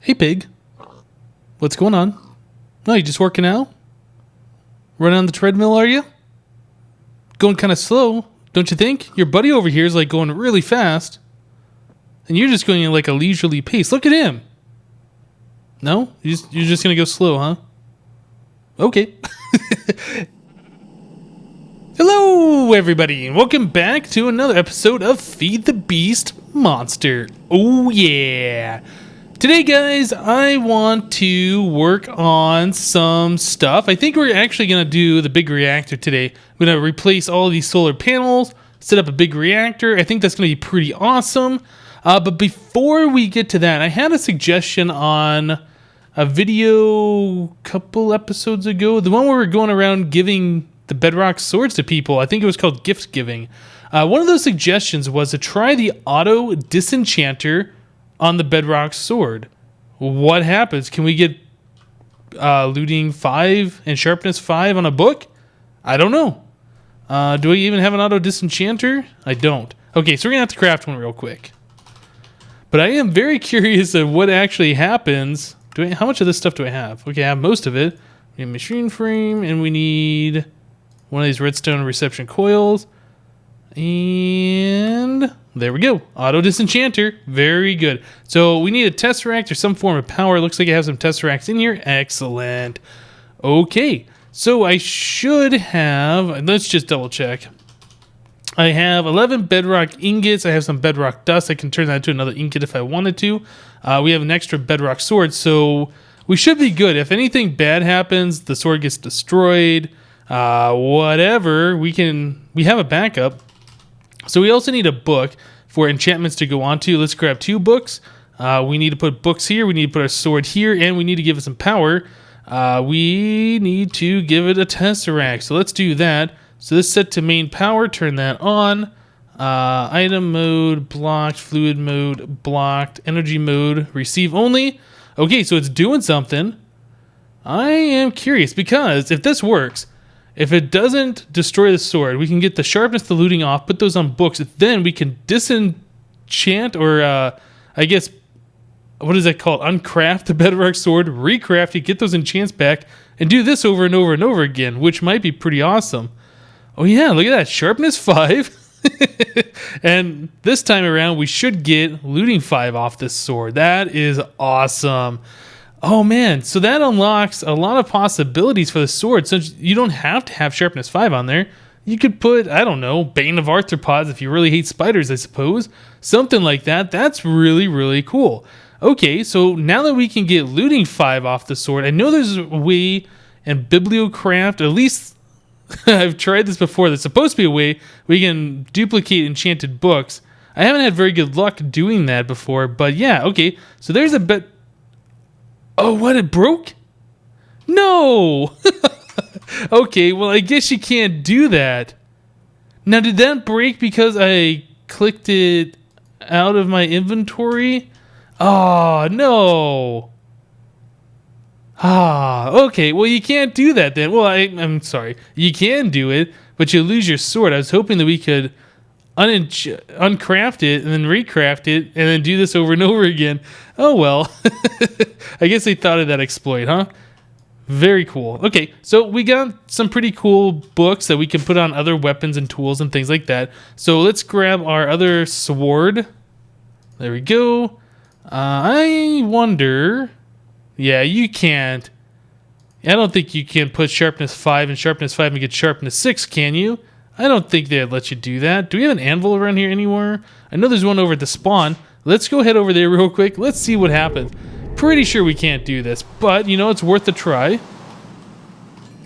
Hey, pig. What's going on? No, you just working out? Running on the treadmill, are you? Going kind of slow, don't you think? Your buddy over here is like going really fast. And you're just going at like a leisurely pace. Look at him. No? You're just going to go slow, huh? Okay. Hello, everybody, and welcome back to another episode of Feed the Beast Monster. Oh, yeah. Today, guys, I want to work on some stuff. I think we're actually going to do the Big Reactor today. I'm going to replace all of these solar panels, set up a Big Reactor. I think that's going to be pretty awesome. But before we get to that, I had a suggestion on a video a couple episodes ago. The one where we're going around giving the bedrock swords to people. I think it was called gift giving. One of those suggestions was to try the auto disenchanter on the bedrock sword. What happens? Can we get looting 5 and sharpness 5 on a book? I don't know. Do we even have an auto disenchanter? I don't. Okay, so we're gonna have to craft one real quick. But I am very curious of what actually happens. How much of this stuff do I have? Okay, I have most of it. We need a machine frame, and we need one of these redstone reception coils. And there we go. Auto disenchanter. Very good. So we need a tesseract or some form of power. Looks like I have some tesseracts in here. Excellent. Okay. So I should have, let's just double check. I have 11 bedrock ingots. I have some bedrock dust. I can turn that into another ingot if I wanted to. We have an extra bedrock sword, so we should be good. If anything bad happens, the sword gets destroyed, whatever, we have a backup. So we also need a book for enchantments to go on to. Let's grab 2 books. We need to put books here. We need to put our sword here, and we need to give it some power. We need to give it a tesseract. So let's do that. So this set to main power. Turn that on. Item mode blocked. Fluid mode blocked. Energy mode receive only. Okay, so it's doing something. I am curious because if this works, if it doesn't destroy the sword, we can get the sharpness, the looting off, put those on books. Then we can disenchant or I guess, what is that called? Uncraft the bedrock sword, recraft it, get those enchants back, and do this over and over and over again, which might be pretty awesome. Oh yeah, look at that, sharpness 5. And this time around, we should get looting 5 off this sword. That is awesome. Oh man, so that unlocks a lot of possibilities for the sword. So you don't have to have sharpness 5 on there. You could put, I don't know, Bane of Arthropods if you really hate spiders, I suppose. Something like that. That's really, really cool. Okay, so now that we can get looting 5 off the sword, I know there's a way in Bibliocraft, at least I've tried this before. There's supposed to be a way we can duplicate enchanted books. I haven't had very good luck doing that before, but yeah, okay. So there's a bit. Oh, what? It broke? No! Okay, well, I guess you can't do that. Now, did that break because I clicked it out of my inventory? Oh, no. Okay, well, you can't do that then. Well, I'm sorry. You can do it, but you lose your sword. I was hoping that we could uncraft it and then recraft it and then do this over and over again. Oh, well. I guess they thought of that exploit, huh? Very cool. Okay, so we got some pretty cool books that we can put on other weapons and tools and things like that. So let's grab our other sword. There we go. I wonder... Yeah, you can't. I don't think you can put sharpness 5 and sharpness 5 and get sharpness 6, can you? I don't think they'd let you do that. Do we have an anvil around here anywhere? I know there's one over at the spawn. Let's go head over there real quick. Let's see what happens. Pretty sure we can't do this, but, you know, it's worth a try.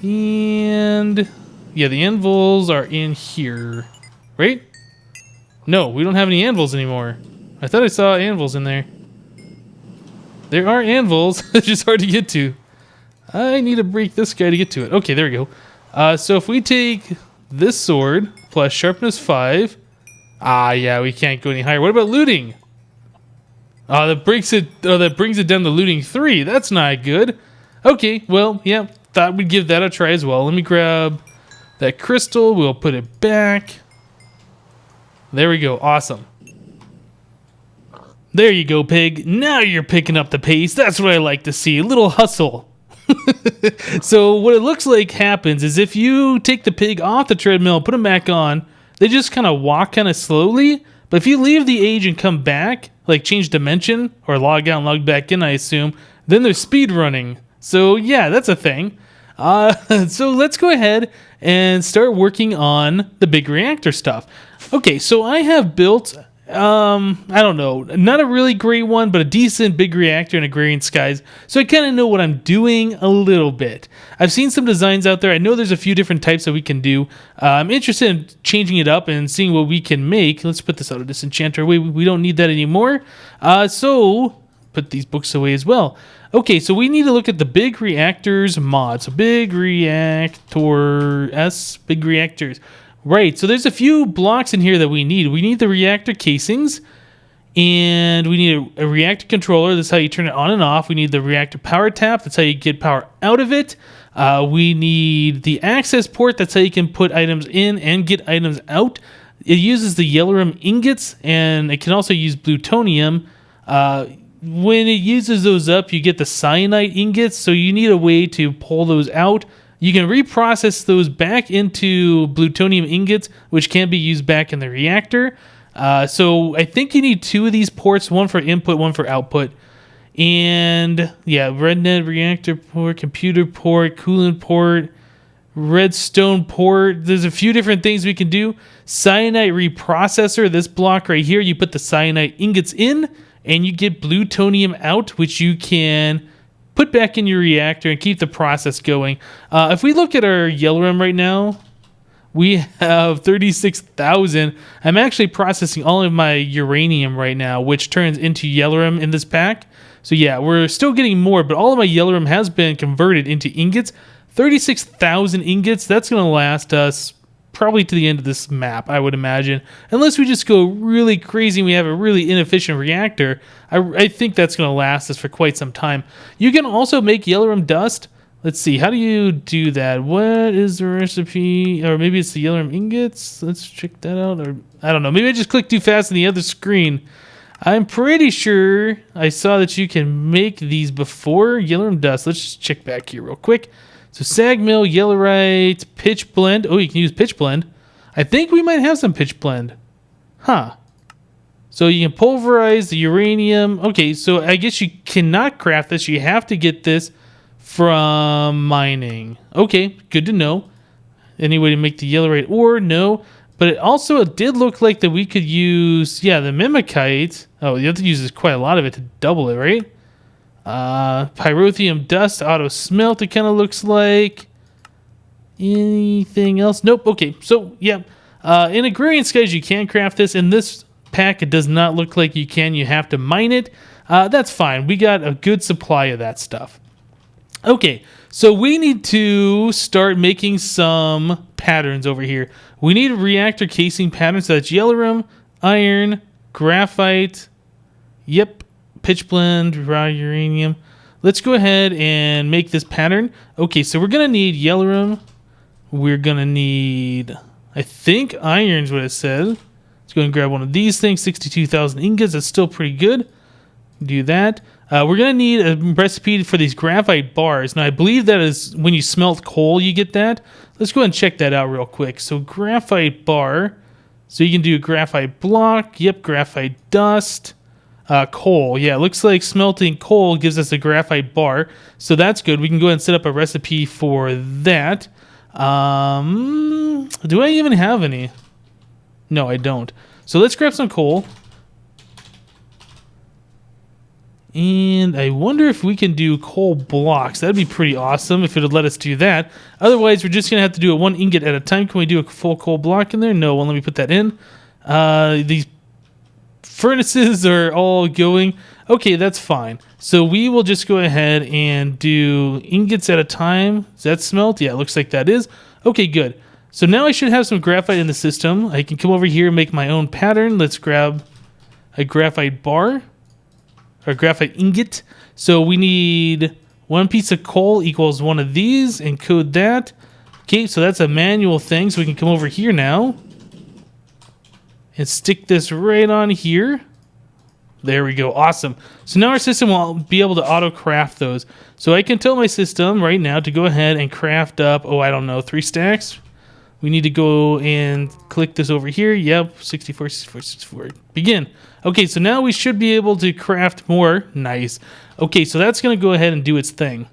And, yeah, the anvils are in here, right? No, we don't have any anvils anymore. I thought I saw anvils in there. There are anvils. It's just hard to get to. I need to break this guy to get to it. Okay, there we go. So if we take this sword plus sharpness 5. Yeah, we can't go any higher. What about looting? That brings it down to looting 3. That's not good. Okay, well, yeah, thought we'd give that a try as well. Let me grab that crystal. We'll put it back. There we go. Awesome. There you go, pig. Now you're picking up the pace. That's what I like to see. A little hustle. So what it looks like happens is if you take the pig off the treadmill, put them back on, they just kind of walk kind of slowly. But if you leave the age and come back, like change dimension or log out and log back in, I assume, then they're speed running. So yeah, that's a thing. So let's go ahead and start working on the big reactor stuff. Okay, so I have built, I don't know, not a really great one, but a decent big reactor in Agrarian Skies. So I kind of know what I'm doing a little bit. I've seen some designs out there. I know there's a few different types that we can do. I'm interested in changing it up and seeing what we can make. Let's put this out of disenchanter away. We don't need that anymore. So put these books away as well. Okay, so we need to look at the Big Reactors mod. So Big Reactor Big Reactors. Right, so there's a few blocks in here that we need. We need the reactor casings, and we need a reactor controller. That's how you turn it on and off. We need the reactor power tap. That's how you get power out of it. We need the access port. That's how you can put items in and get items out. It uses the yellowrum ingots, and it can also use plutonium. When it uses those up, you get the cyanide ingots, so you need a way to pull those out. You can reprocess those back into plutonium ingots, which can be used back in the reactor. So I think you need 2 of these ports, one for input, one for output. And yeah, rednet reactor port, computer port, coolant port, redstone port. There's a few different things we can do. Cyanide reprocessor, this block right here, you put the cyanide ingots in, and you get plutonium out, which you can put back in your reactor and keep the process going. If we look at our yellowrum right now, we have 36,000. I'm actually processing all of my uranium right now, which turns into yellowrum in this pack. So yeah, we're still getting more, but all of my yellowrum has been converted into ingots. 36,000 ingots, that's going to last us probably to the end of this map, I would imagine. Unless we just go really crazy and we have a really inefficient reactor, I think that's going to last us for quite some time. You can also make yellowrum dust. Let's see, how do you do that? What is the recipe? Or maybe it's the yellowrum ingots? Let's check that out. Or I don't know, maybe I just clicked too fast on the other screen. I'm pretty sure I saw that you can make these before yellowrum dust. Let's just check back here real quick. So sag mill, yellowite, pitch blend. Oh, you can use pitch blend. I think we might have some pitch blend. Huh. So you can pulverize the uranium. Okay, so I guess you cannot craft this. You have to get this from mining. Okay, good to know. Any way to make the yellowite ore? No. But it did look like that we could use, yeah, the mimikite. Oh, you have to use quite a lot of it to double it, right? Pyrotheum dust, auto smelt, it kind of looks like. Anything else? Nope. Okay, so yeah, in Agrarian Skies you can craft this. In this pack it does not look like you can. You have to mine it. That's fine. We got a good supply of that stuff. Okay, so we need to start making some patterns over here. We need a reactor casing pattern. So that's yellowrum, iron, graphite. Yep. Pitch blend, raw uranium. Let's go ahead and make this pattern. Okay, so we're gonna need yellowrum. We're gonna need, I think, iron's what it said. Let's go and grab one of these things. 62,000 ingots. That's still pretty good. Do that. We're gonna need a recipe for these graphite bars. Now I believe that is when you smelt coal, you get that. Let's go ahead and check that out real quick. So graphite bar. So you can do a graphite block. Yep, graphite dust. Coal. Yeah, it looks like smelting coal gives us a graphite bar. So that's good. We can go ahead and set up a recipe for that. Do I even have any? No, I don't. So let's grab some coal. And I wonder if we can do coal blocks. That'd be pretty awesome if it would let us do that. Otherwise, we're just going to have to do it 1 ingot at a time. Can we do a full coal block in there? No. Well, let me put that in. These furnaces are all going. Okay, that's fine. So we will just go ahead and do ingots at a time. Is that smelt? Yeah, it looks like that is. Okay, good. So now I should have some graphite in the system. I can come over here and make my own pattern. Let's grab a graphite bar or graphite ingot. So we need 1 piece of coal equals 1 of these, and code that. Okay, so that's a manual thing. So we can come over here now and stick this right on here. There we go. Awesome. So now our system will be able to auto craft those. So I can tell my system right now to go ahead and craft up, oh, I don't know, 3 stacks. We need to go and click this over here. Yep, 64, 64, 64. Begin. Okay, so now we should be able to craft more. Nice. Okay, so that's going to go ahead and do its thing.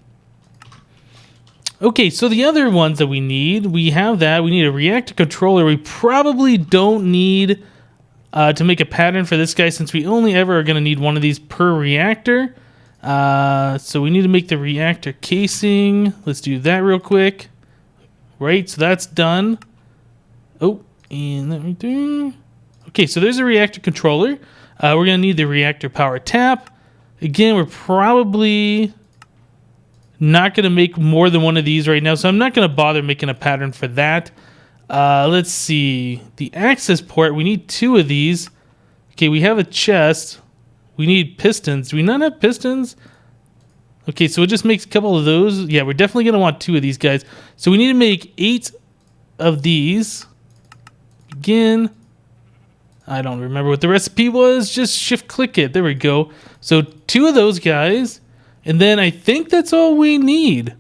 Okay, so the other ones that we have that. We need a reactor controller. We probably don't need to make a pattern for this guy since we only ever are going to need one of these per reactor. So we need to make the reactor casing. Let's do that real quick. Right, so that's done. Oh, and let me do... Okay, so there's a reactor controller. We're going to need the reactor power tap. Again, we're probably not going to make more than one of these right now, so I'm not going to bother making a pattern for that. Let's see. The access port, we need 2 of these. Okay, we have a chest. We need pistons. Do we not have pistons? Okay, so it just makes a couple of those. Yeah, we're definitely going to want 2 of these guys. So we need to make 8 of these. Begin. I don't remember what the recipe was. Just shift-click it. There we go. So 2 of those guys. And then I think that's all we need.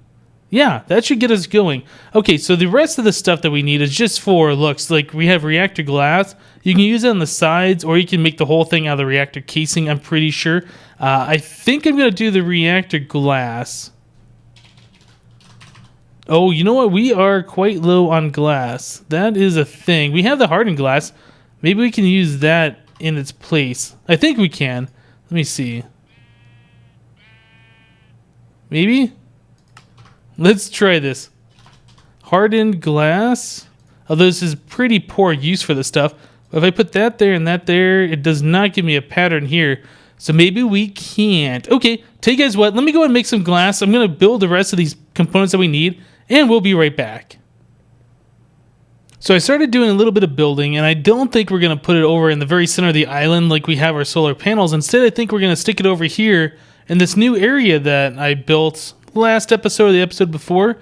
Yeah, that should get us going. Okay, so the rest of the stuff that we need is just for looks. Like we have reactor glass. You can use it on the sides, or you can make the whole thing out of the reactor casing, I'm pretty sure. I think I'm going to do the reactor glass. Oh, you know what? We are quite low on glass. That is a thing. We have the hardened glass. Maybe we can use that in its place. I think we can. Let me see. Maybe? Let's try this. Hardened glass. Although this is pretty poor use for this stuff. But if I put that there and that there, it does not give me a pattern here. So maybe we can't. Okay, tell you guys what. Let me go and make some glass. I'm going to build the rest of these components that we need. And we'll be right back. So I started doing a little bit of building. And I don't think we're going to put it over in the very center of the island like we have our solar panels. Instead, I think we're going to stick it over here in this new area that I built last episode or the episode before.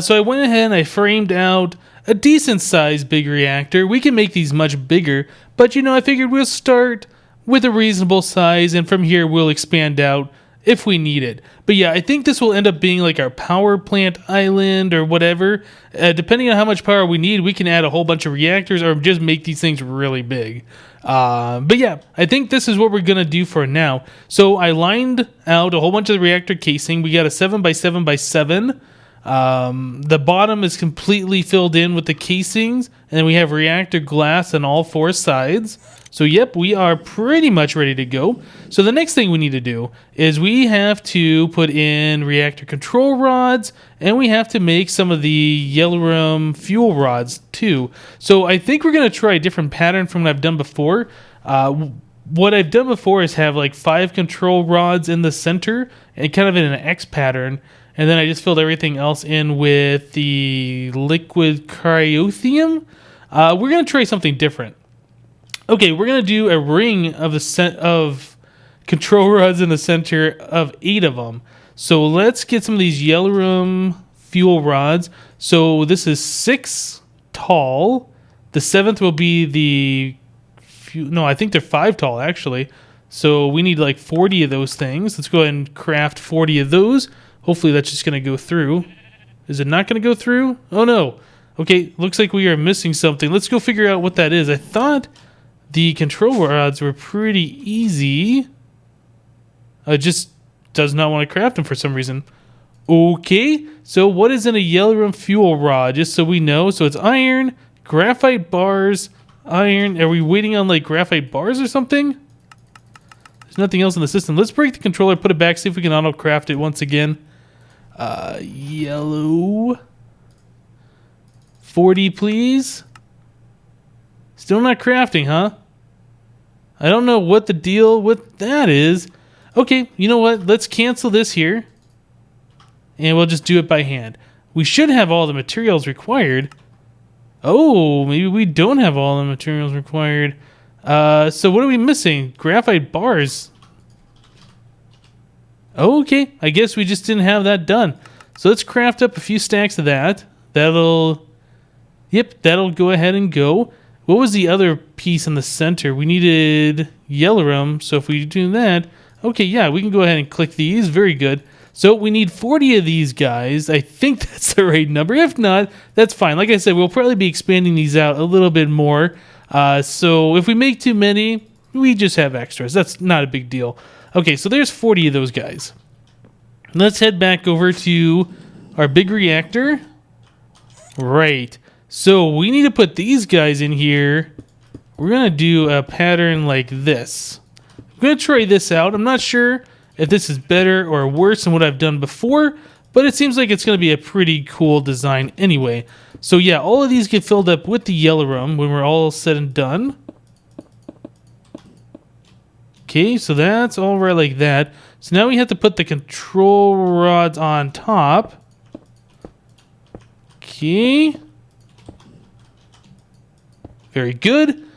So I went ahead and I framed out a decent sized big reactor. We can make these much bigger, but I figured we'll start with a reasonable size, and from here we'll expand out if we need it. But yeah, I think this will end up being like our power plant island or whatever. Depending on how much power we need, we can add a whole bunch of reactors or just make these things really big. But yeah, I think this is what we're going to do for now. So I lined out a whole bunch of the reactor casing. We got a 7x7x7. The bottom is completely filled in with the casings, and then we have reactor glass on all 4 sides. So yep, we are pretty much ready to go. So the next thing we need to do is we have to put in reactor control rods, and we have to make some of the yellow room fuel rods too. So I think we're going to try a different pattern from what I've done before. What I've done before is have like 5 control rods in the center and kind of in an X pattern. And then I just filled everything else in with the liquid cryothium. We're going to try something different. Okay, we're going to do a ring of of control rods in the center of 8 of them. So let's get some of these yellow room fuel rods. So this is 6 tall. The 7th will be the... No, I think they're 5 tall, actually. So we need like 40 of those things. Let's go ahead and craft 40 of those. Hopefully that's just going to go through. Is it not going to go through? Oh, no. Okay, looks like we are missing something. Let's go figure out what that is. I thought the control rods were pretty easy. It just does not want to craft them for some reason. Okay, so what is in a yellow room fuel rod? Just so we know. So it's iron, graphite bars, iron. Are we waiting on like graphite bars or something? There's nothing else in the system. Let's break the controller, put it back, see if we can auto craft it once again. Yellow. 40, please. Still not crafting, huh? I don't know what the deal with that is. Okay, you know what? Let's cancel this here. And we'll just do it by hand. We should have all the materials required. Oh, maybe we don't have all the materials required. So what are we missing? Graphite bars. Okay, I guess we just didn't have that done. So let's craft up a few stacks of that. That'll go ahead and go. What was the other piece in the center? We needed yellow. So if we do that, okay, yeah, we can go ahead and click these. Very good. So we need 40 of these guys. I think that's the right number. If not, that's fine. Like I said, we'll probably be expanding these out a little bit more. So if we make too many, we just have extras. That's not a big deal. Okay, so there's 40 of those guys. Let's head back over to our big reactor. Right. So we need to put these guys in here. We're going to do a pattern like this. I'm going to try this out. I'm not sure if this is better or worse than what I've done before, but it seems like it's going to be a pretty cool design anyway. So yeah, all of these get filled up with the yellow when we're all said and done. Okay, so that's all right like that. So now we have to put the control rods on top. Okay. Very good.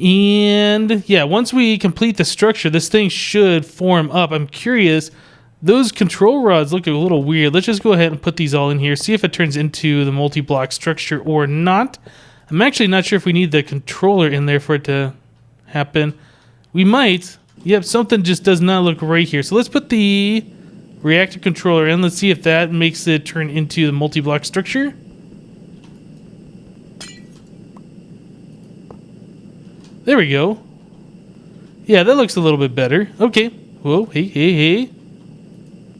And yeah, once we complete the structure, this thing should form up. I'm curious. Those control rods look a little weird. Let's just go ahead and put these all in here. See if it turns into the multi-block structure or not. I'm actually not sure if we need the controller in there for it to happen. We might. Yep, something just does not look right here. So let's put the reactor controller in. Let's see if that makes it turn into the multi-block structure. There we go. Yeah, that looks a little bit better. Okay. Whoa, hey.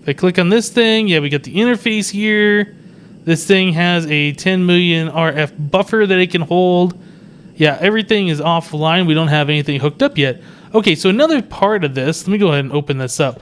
If I click on this thing, yeah, we got the interface here. This thing has a 10 million RF buffer that it can hold. Yeah, everything is offline. We don't have anything hooked up yet. Okay, so another part of this, let me go ahead and open this up.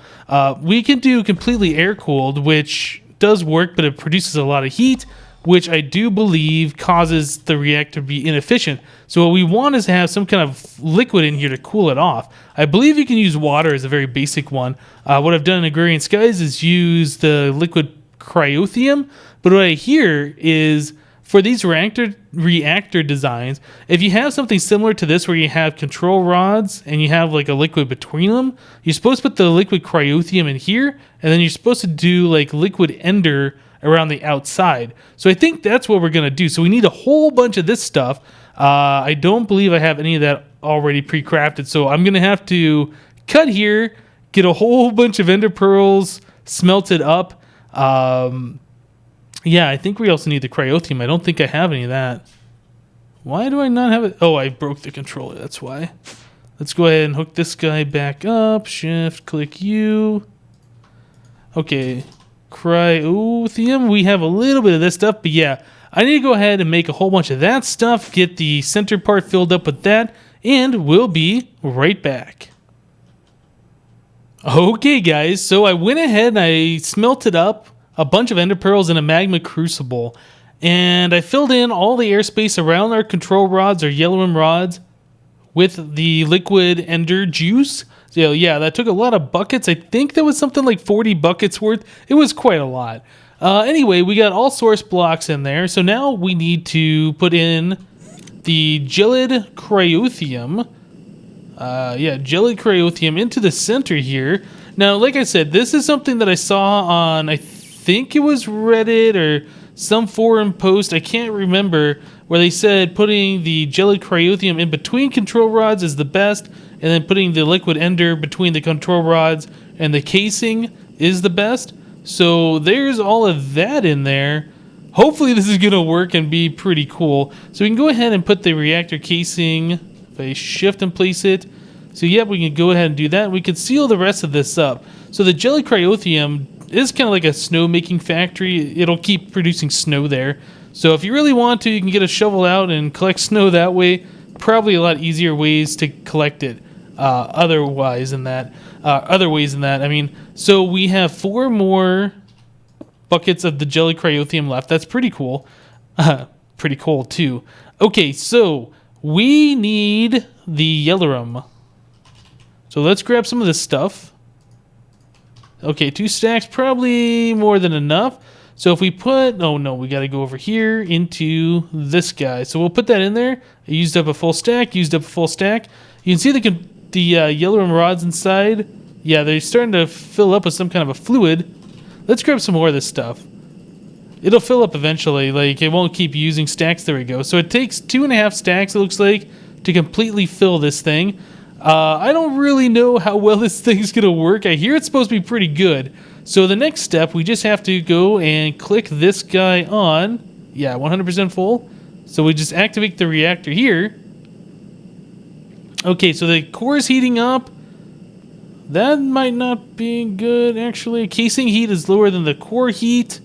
We can do completely air-cooled, which does work, but it produces a lot of heat, which I do believe causes the reactor to be inefficient. So what we want is to have some kind of liquid in here to cool it off. I believe you can use water as a very basic one. What I've done in Agrarian Skies is use the liquid cryothium, but what I hear is for these reactor designs, if you have something similar to this where you have control rods and you have like a liquid between them, you're supposed to put the liquid cryothium in here, and then you're supposed to do like liquid ender around the outside. So I think that's what we're going to do. So we need a whole bunch of this stuff. I don't believe I have any of that already pre-crafted. So I'm going to have to cut here, get a whole bunch of ender pearls, smelt it up. Yeah, I think we also need the cryothium. I don't think I have any of that. Why do I not have it? Oh, I broke the controller. That's why. Let's go ahead and hook this guy back up. Shift, click U. Okay. Cryothium. We have a little bit of this stuff, but yeah, I need to go ahead and make a whole bunch of that stuff, get the center part filled up with that, and we'll be right back. Okay, guys, so I went ahead and I smelted up a bunch of ender pearls in a magma crucible, and I filled in all the airspace around our control rods or yellow rods with the liquid ender juice. So yeah, that took a lot of buckets. I think that was something like 40 buckets worth. It was quite a lot. Anyway, we got all source blocks in there. So now we need to put in the gelid cryothium. Gelid cryothium into the center here. Now, like I said, this is something that I saw on, I think it was Reddit or some forum post. I can't remember, where they said putting the gelid cryothium in between control rods is the best, and then putting the liquid ender between the control rods and the casing is the best. So there's all of that in there. Hopefully this is going to work and be pretty cool. So we can go ahead and put the reactor casing, if I shift and place it. So yeah, we can go ahead and do that. We can seal the rest of this up. So the gelid cryothium is kind of like a snow making factory. It'll keep producing snow there. So if you really want to, you can get a shovel out and collect snow that way. Probably a lot easier ways to collect it. Other ways than that. I mean, so we have 4 more buckets of the gelid cryothium left. That's pretty cool. Pretty cool too. Okay, so we need the yellow. So let's grab some of this stuff. Okay, 2 stacks, probably more than enough. So if we put, oh no, we got to go over here into this guy. So we'll put that in there. I used up a full stack, You can see the yellow rods inside. Yeah, they're starting to fill up with some kind of a fluid. Let's grab some more of this stuff. It'll fill up eventually, like it won't keep using stacks. There we go. So it takes 2.5 stacks, it looks like, to completely fill this thing. I don't really know how well this thing's going to work. I hear it's supposed to be pretty good. So the next step, we just have to go and click this guy on. Yeah, 100% full. So we just activate the reactor here. Okay, so the core is heating up. That might not be good, actually. Casing heat is lower than the core heat.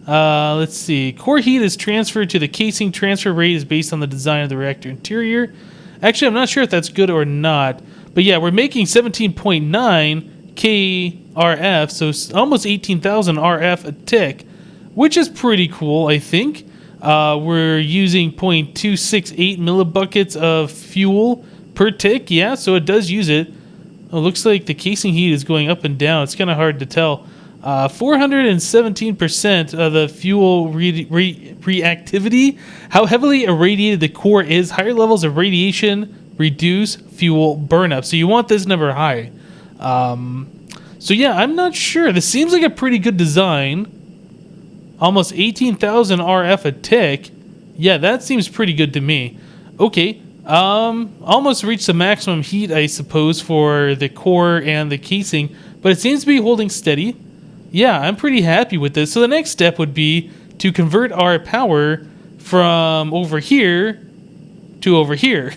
Let's see. Core heat is transferred to the casing. Transfer rate is based on the design of the reactor interior. Actually, I'm not sure if that's good or not. But yeah, we're making 17.9 KRF, so almost 18,000 RF a tick, which is pretty cool, I think. We're using 0.268 millibuckets of fuel per tick. Yeah, so it does use it. Oh, looks like the casing heat is going up and down. It's kind of hard to tell. 417% of the fuel reactivity. How heavily irradiated the core is. Higher levels of radiation reduce fuel burnup. So you want this number high. So yeah, I'm not sure. This seems like a pretty good design. Almost 18,000 RF a tick. Yeah, that seems pretty good to me. Okay. Almost reached the maximum heat, I suppose, for the core and the casing, but it seems to be holding steady. Yeah, I'm pretty happy with this. So the next step would be to convert our power from over here to over here.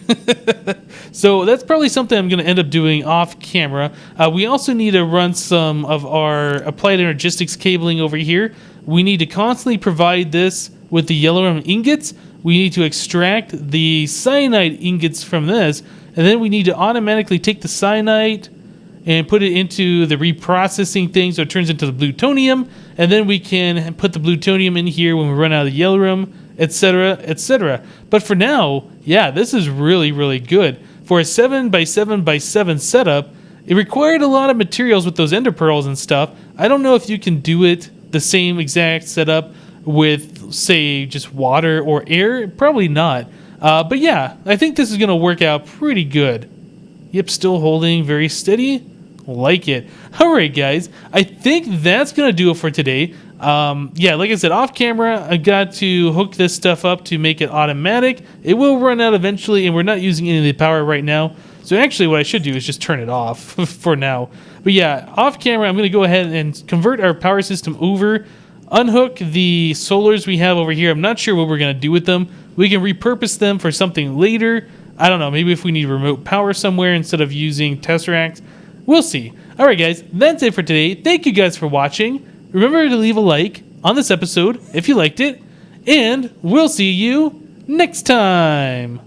So that's probably something I'm going to end up doing off camera. We also need to run some of our applied energistics cabling over here. We need to constantly provide this with the yellow ingots. We need to extract the cyanide ingots from this, and then we need to automatically take the cyanide and put it into the reprocessing thing so it turns into the plutonium, and then we can put the plutonium in here when we run out of the yellow room, etc., etc. But for now, yeah, this is really, really good. For a 7x7x7 setup, it required a lot of materials with those ender pearls and stuff. I don't know if you can do it the same exact setup with, say, just water or air. Probably not. But yeah, I think this is going to work out pretty good. Yep, still holding very steady. Like it. All right, guys. I think that's going to do it for today. Yeah, like I said, off camera, I got to hook this stuff up to make it automatic. It will run out eventually, and we're not using any of the power right now. So actually what I should do is just turn it off for now. But yeah, off camera, I'm going to go ahead and convert our power system over, unhook the solars we have over here. I'm not sure what we're going to do with them. We can repurpose them for something later. I don't know, maybe if we need remote power somewhere instead of using Tesseracts. We'll see. All right, guys, that's it for today. Thank you guys for watching. Remember to leave a like on this episode if you liked it, and we'll see you next time.